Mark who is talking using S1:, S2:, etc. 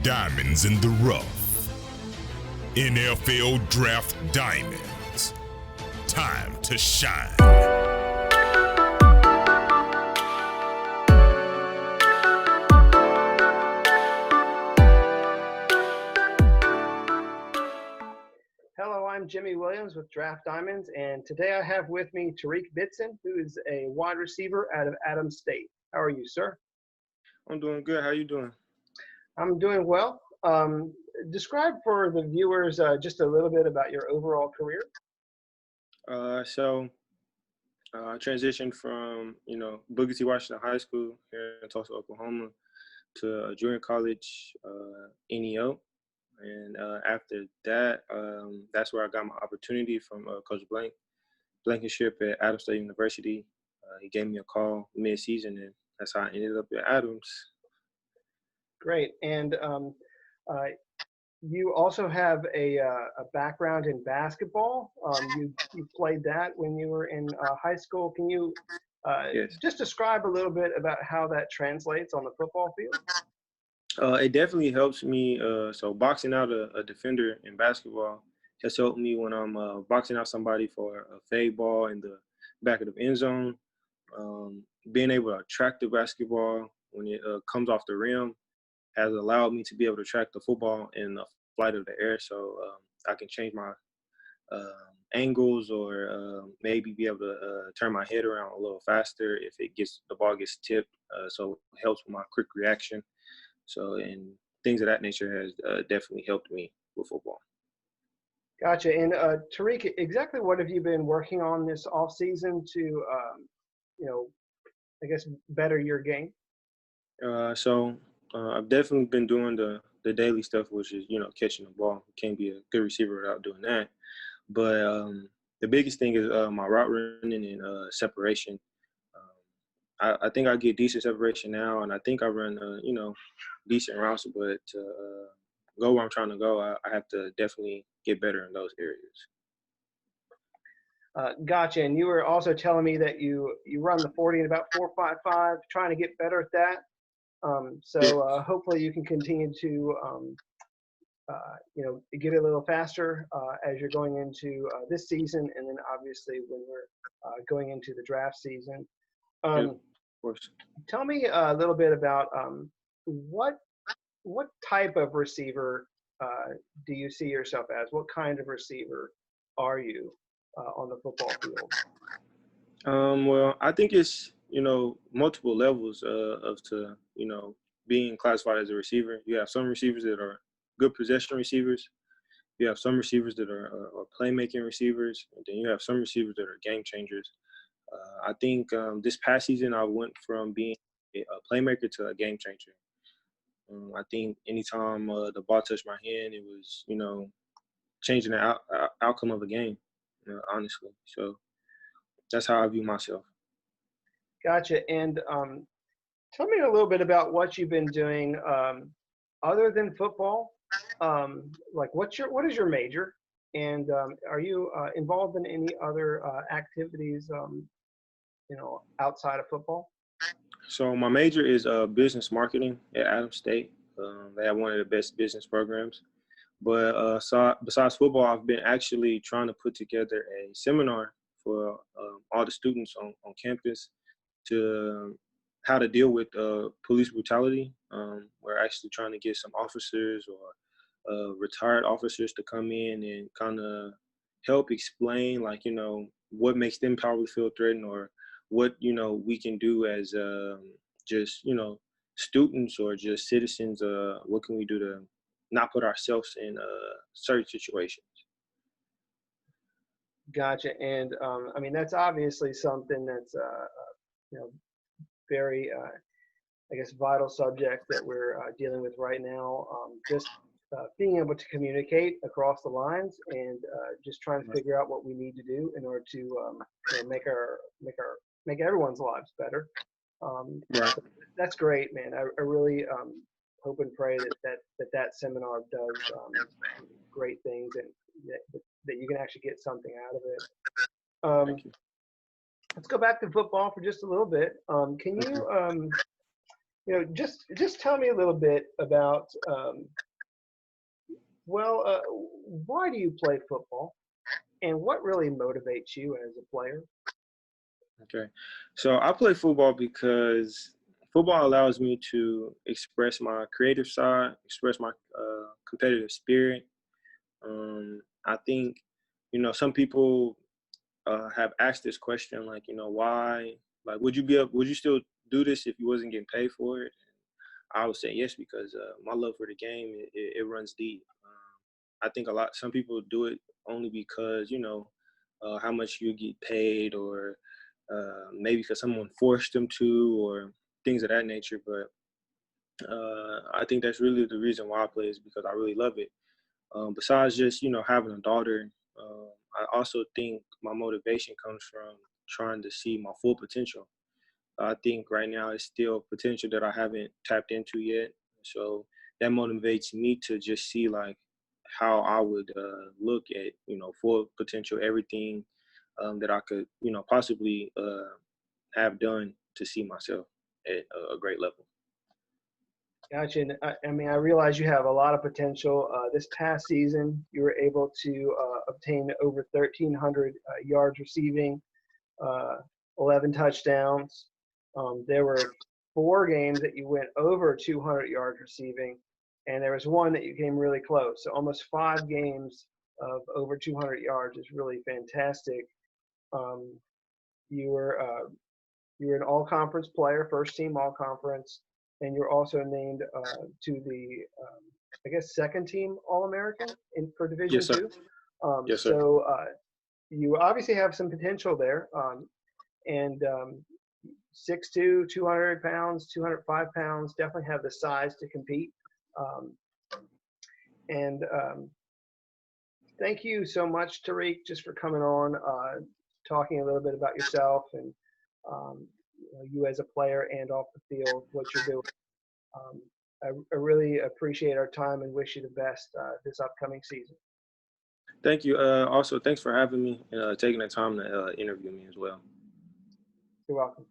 S1: diamonds in the rough. NFL Draft Diamonds. Time to shine.
S2: Hello, I'm Jimmy Williams with Draft Diamonds, and today I have with me Tariq Bitson, who is a wide receiver out of Adams State. How are you, sir?
S3: I'm doing good. How you doing?
S2: I'm doing well. Describe for the viewers just a little bit about your overall career.
S3: I transitioned from, Booker T. Washington High School here in Tulsa, Oklahoma, to junior college, NEO. And after that, that's where I got my opportunity from Coach Blankenship at Adams State University. He gave me a call mid-season, and that's how I ended up at Adams.
S2: Great. And you also have a background in basketball. You played that when you were in high school. Can you
S3: Yes.
S2: just describe a little bit about how that translates on the football field?
S3: It definitely helps me. So boxing out a defender in basketball has helped me when I'm boxing out somebody for a fade ball in the back of the end zone. Being able to track the basketball when it comes off the rim has allowed me to be able to track the football in the flight of the air, so I can change my angles or maybe be able to turn my head around a little faster if the ball gets tipped. So it helps with my quick reaction. So, and things of that nature has definitely helped me with football.
S2: Gotcha. And Tariq, exactly what have you been working on this off season to, I guess, better your game?
S3: I've definitely been doing the daily stuff, which is, catching the ball. Can't be a good receiver without doing that. But the biggest thing is my route running and separation. I think I get decent separation now, and I think I run, decent routes. But to go where I'm trying to go, I have to definitely get better in those areas.
S2: Gotcha. And you were also telling me that you run the 40 in about 4.55, trying to get better at that. Hopefully you can continue to, get a little faster as you're going into this season, and then obviously when we're going into the draft season.
S3: Of course.
S2: Tell me a little bit about what type of receiver do you see yourself as? What kind of receiver are you on the football field?
S3: Well, I think it's, multiple levels being classified as a receiver. You have some receivers that are good possession receivers. You have some receivers that are playmaking receivers. And then you have some receivers that are game changers. I think this past season I went from being a playmaker to a game changer. I think anytime the ball touched my hand, it was, changing the outcome of a game, honestly. So that's how I view myself.
S2: Gotcha. And tell me a little bit about what you've been doing other than football. Like what is your major? And are you involved in any other activities, outside of football?
S3: So my major is business marketing at Adams State. They have one of the best business programs. But besides football, I've been actually trying to put together a seminar for all the students on campus to how to deal with police brutality. We're actually trying to get some officers or retired officers to come in and kind of help explain, what makes them probably feel threatened, or what, we can do as just, students or just citizens. What can we do to not put ourselves in certain situations?
S2: Gotcha. And that's obviously something that's very vital subject that we're dealing with right now. Just being able to communicate across the lines and just trying to figure out what we need to do in order to make everyone's lives better.
S3: Right.
S2: That's great, man. I really hope and pray that seminar does great things and that you can actually get something out of it.
S3: Thank you.
S2: Let's go back to football for just a little bit. Can you Just tell me a little bit about, why do you play football, and what really motivates you as a player?
S3: Okay. So I play football because football allows me to express my creative side, express my competitive spirit. I think, some people have asked this question, like, why, like, would you still do this if you wasn't getting paid for it? I would say yes, because my love for the game, it runs deep. I think some people do it only because, how much you get paid, or maybe because someone forced them to, or things of that nature. But I think that's really the reason why I play, is because I really love it. Besides just, having a daughter, I also think my motivation comes from trying to see my full potential. I think right now it's still potential that I haven't tapped into yet. So that motivates me to just see, like, how I would look at, full potential, everything that I could, possibly have done to see myself at a great level.
S2: Gotcha. And I mean, I realize you have a lot of potential. This past season, you were able to obtain over 1,300 yards receiving, uh, 11 touchdowns. There were 4 games that you went over 200 yards receiving, and there was one that you came really close. So almost 5 games of over 200 yards is really fantastic. Um, you were you were an all-conference player, first team all-conference, and you're also named to the, I guess, second team All-American for Division
S3: Yes, sir.
S2: Two.
S3: Yes, sir.
S2: So you obviously have some potential there, and 6'2", 200 pounds, 205 pounds, definitely have the size to compete. Um, and Thank you so much, Tariq, just for coming on, talking a little bit about yourself and you as a player and off the field, what you're doing. Um, I really appreciate our time and wish you the best this upcoming season.
S3: Thank you. Also, thanks for having me and taking the time to interview me as well.
S2: You're welcome.